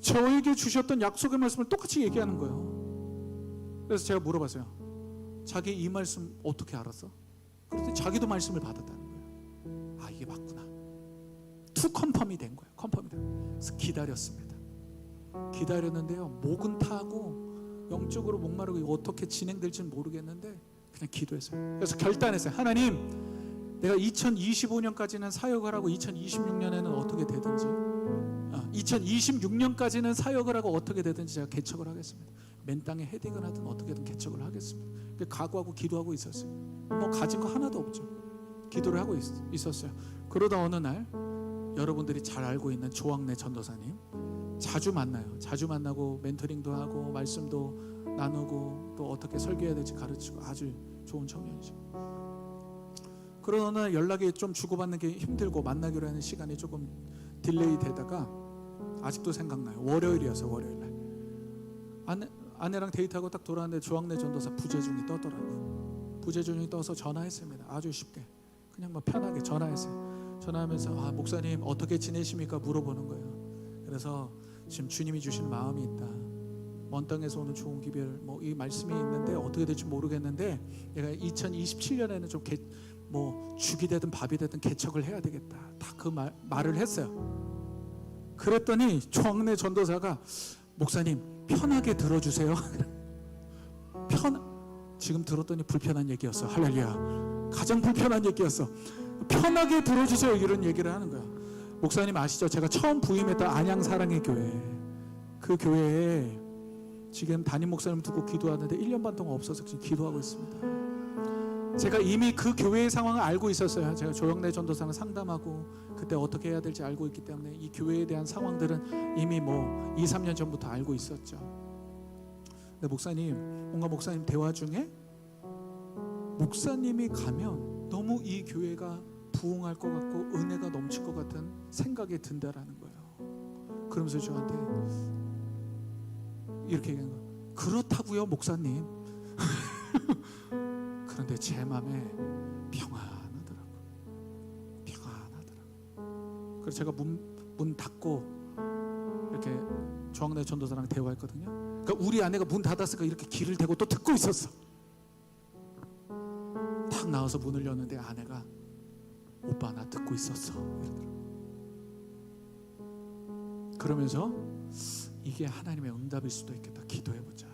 저에게 주셨던 약속의 말씀을 똑같이 얘기하는 거예요. 그래서 제가 물어봤어요. 자기 이 말씀 어떻게 알았어? 그랬더니 자기도 말씀을 받았다는 거예요. 아, 이게 맞구나. 투 컨펌이 된 거예요. 컨펌이 된 거예요. 그래서 기다렸습니다. 기다렸는데요, 목은 타고 영적으로 목마르고 이거 어떻게 진행될지는 모르겠는데 그냥 기도했어요. 그래서 결단했어요. 하나님, 내가 2025년까지는 사역을 하고 2026년에는 어떻게 되든지, 2026년까지는 사역을 하고 어떻게 되든지 제가 개척을 하겠습니다. 맨 땅에 헤딩을 하든 어떻게든 개척을 하겠습니다. 각오하고 기도하고 있었어요. 뭐 가진 거 하나도 없죠. 기도를 하고 있었어요. 그러다 어느 날, 여러분들이 잘 알고 있는 조항래 전도사님 자주 만나요. 자주 만나고 멘토링도 하고 말씀도 나누고 또 어떻게 설교해야 될지 가르치고, 아주 좋은 청년이죠. 그러던 어느 날 연락이 좀 주고받는 게 힘들고 만나기로 하는 시간이 조금 딜레이 되다가, 아직도 생각나요. 월요일이었어요. 월요일날 아내랑 데이트하고 딱 돌아왔는데 조항래 전도사 부재중이 떠더라고요. 부재중이 떠서 전화했습니다. 아주 쉽게 그냥 뭐 편하게 전화했어요. 전화하면서, 목사님 어떻게 지내십니까? 물어보는 거예요. 그래서 지금 주님이 주시는 마음이 있다. 먼 땅에서 오는 좋은 기별, 뭐 이 말씀이 있는데 어떻게 될지 모르겠는데, 내가 2027년에는 좀 뭐 죽이 되든 밥이 되든 개척을 해야 되겠다. 다 그 말을 했어요. 그랬더니 조항래 전도사가 목사님 편하게 들어주세요. 지금 들었더니 불편한 얘기였어. 할렐루야. 가장 불편한 얘기였어. 편하게 들어주세요. 이런 얘기를 하는 거야. 목사님 아시죠? 제가 처음 부임했던 안양 사랑의 교회, 그 교회에 지금 담임 목사님 두고 기도하는데 1년 반 동안 없어서 지금 기도하고 있습니다. 제가 이미 그 교회의 상황을 알고 있었어요. 제가 조영래 전도사랑 상담하고 그때 어떻게 해야 될지 알고 있기 때문에 이 교회에 대한 상황들은 이미 뭐 2, 3년 전부터 알고 있었죠. 근데 뭔가 목사님 대화 중에 목사님이 가면 너무 이 교회가 부흥할 것 같고 은혜가 넘칠 것 같은 생각이 든다라는 거예요. 그러면서 저한테 이렇게 얘기한 거예요. 그렇다고요 목사님. 그런데 제 마음에 평안하더라고요. 그래서 제가 문 닫고 이렇게 조항래 전도사랑 대화했거든요. 그러니까 우리 아내가 문 닫았으니까 이렇게 귀를 대고 또 듣고 있었어. 딱 나와서 문을 여는데 아내가 오빠 나 듣고 있었어 이러더라고요. 그러면서 이게 하나님의 응답일 수도 있겠다. 기도해보자.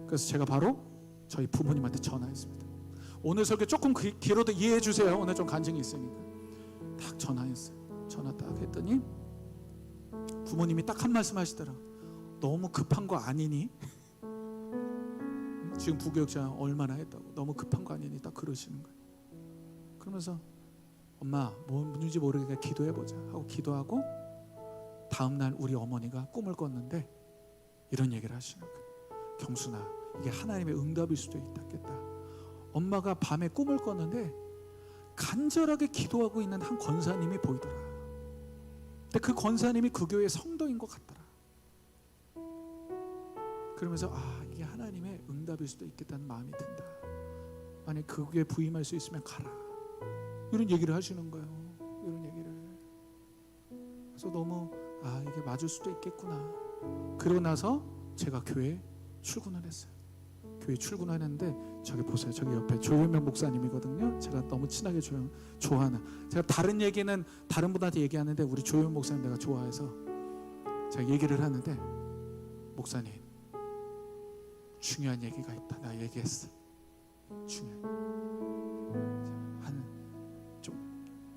그래서 제가 바로 저희 부모님한테 전화했습니다. 오늘 설교 조금 길어도 이해해 주세요. 오늘 좀 간증이 있으니까. 딱 전화했어요. 전화 딱 했더니 부모님이 딱 한 말씀 하시더라. 너무 급한 거 아니니? 지금 부교육자 얼마나 했다고. 너무 급한 거 아니니? 딱 그러시는 거예요. 그러면서 엄마 뭔지 모르겠으니까 기도해보자 하고 기도하고 다음날 우리 어머니가 꿈을 꿨는데 이런 얘기를 하시는 거예요. 경순아 이게 하나님의 응답일 수도 있겠다. 엄마가 밤에 꿈을 꿨는데 간절하게 기도하고 있는 한 권사님이 보이더라. 근데 그 권사님이 그 교회 성도인 것 같더라. 그러면서 이게 하나님의 응답일 수도 있겠다는 마음이 든다. 만약 그 교회에 부임할 수 있으면 가라. 이런 얘기를 하시는 거예요. 이런 얘기를. 그래서 너무 이게 맞을 수도 있겠구나. 그러고 나서 제가 교회에 출근을 했어요. 교회 출근하는데 저기 보세요. 저기 옆에 조현명 목사님이거든요. 제가 너무 친하게 좋아하는. 제가 다른 얘기는 다른 분한테 얘기하는데 우리 조현 목사님 내가 좋아해서 제가 얘기를 하는데 목사님 중요한 얘기가 있다. 내가 얘기했어. 중요한. 좀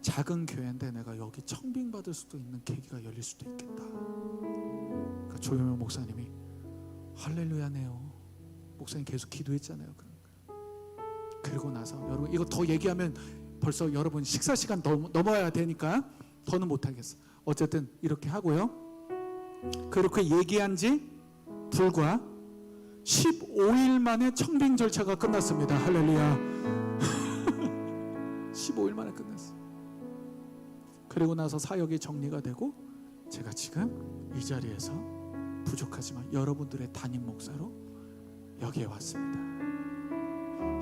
작은 교회인데 내가 여기 청빙받을 수도 있는 계기가 열릴 수도 있겠다. 그러니까 조현명 목사님이 할렐루야네요. 목사님 계속 기도했잖아요. 그리고 나서 여러분 이거 더 얘기하면 벌써 여러분 식사 시간 넘어야 되니까 더는 못하겠어. 어쨌든 이렇게 하고요. 그렇게 얘기한 지 불과 15일 만에 청빙 절차가 끝났습니다. 할렐루야. 15일 만에 끝났어요. 그리고 나서 사역이 정리가 되고 제가 지금 이 자리에서 부족하지만 여러분들의 담임 목사로 여기에 왔습니다.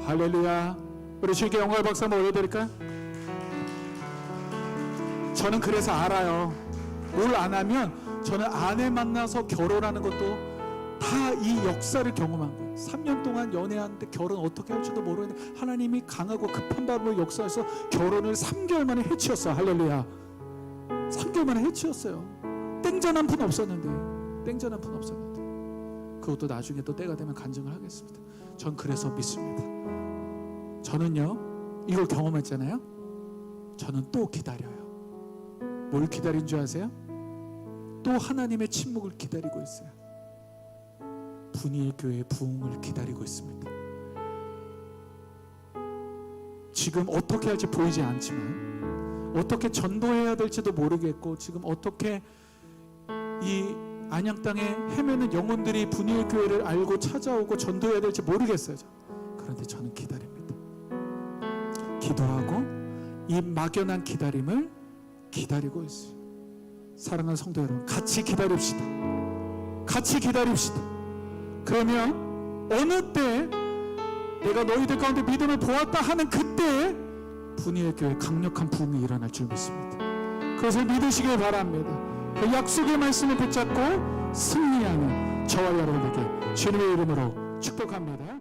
할렐루야. 우리 주님께 영광의 박수 한번 올려드릴까요? 저는 그래서 알아요. 뭘 안 하면 저는 아내 만나서 결혼하는 것도 다 이 역사를 경험한 거예요. 3년 동안 연애하는데 결혼 어떻게 할지도 모르는데 하나님이 강하고 급한 마음으로 역사해서 결혼을 3개월 만에 해치웠어요. 할렐루야. 3개월 만에 해치웠어요. 땡전 한 푼 없었는데. 그것도 나중에 또 때가 되면 간증을 하겠습니다. 전 그래서 믿습니다. 저는요 이걸 경험했잖아요. 저는 또 기다려요. 뭘 기다린 줄 아세요? 또 하나님의 침묵을 기다리고 있어요. 분이엘 교회의 부흥을 기다리고 있습니다. 지금 어떻게 할지 보이지 않지만 어떻게 전도해야 될지도 모르겠고 지금 어떻게 이 안양 땅에 헤매는 영혼들이 분이엘 교회를 알고 찾아오고 전도해야 될지 모르겠어요. 그런데 저는 기다립니다. 기도하고 이 막연한 기다림을 기다리고 있어요. 사랑하는 성도 여러분, 같이 기다립시다. 그러면 어느 때 내가 너희들 가운데 믿음을 보았다 하는 그때 분이엘 교회 강력한 부흥이 일어날 줄 믿습니다. 그것을 믿으시길 바랍니다. 그 약속의 말씀을 붙잡고 승리하는 저와 여러분에게 주님의 이름으로 축복합니다.